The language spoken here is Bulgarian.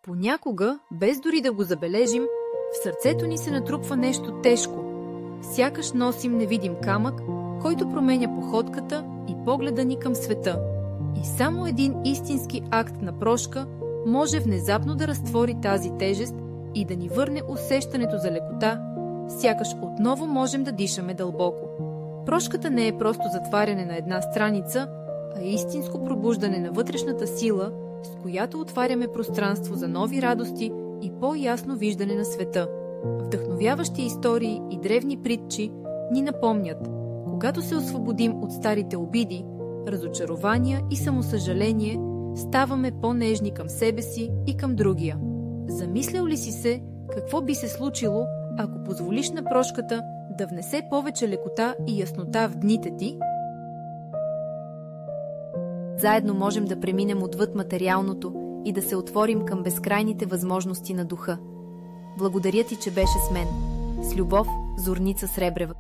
Понякога, без дори да го забележим, в сърцето ни се натрупва нещо тежко. Сякаш носим невидим камък, който променя походката и погледа ни към света. И само един истински акт на прошка може внезапно да разтвори тази тежест и да ни върне усещането за лекота, сякаш отново можем да дишаме дълбоко. Прошката не е просто затваряне на една страница, а истинско пробуждане на вътрешната сила, с която отваряме пространство за нови радости и по-ясно виждане на света. Вдъхновяващи истории и древни притчи ни напомнят, когато се освободим от старите обиди, разочарования и самосъжаление, ставаме по-нежни към себе си и към другия. Замислял ли си се какво би се случило, ако позволиш на прошката да внесе повече лекота и яснота в дните ти? Заедно можем да преминем отвъд материалното и да се отворим към безкрайните възможности на духа. Благодаря ти, че беше с мен. С любов, Зорница Сребрева.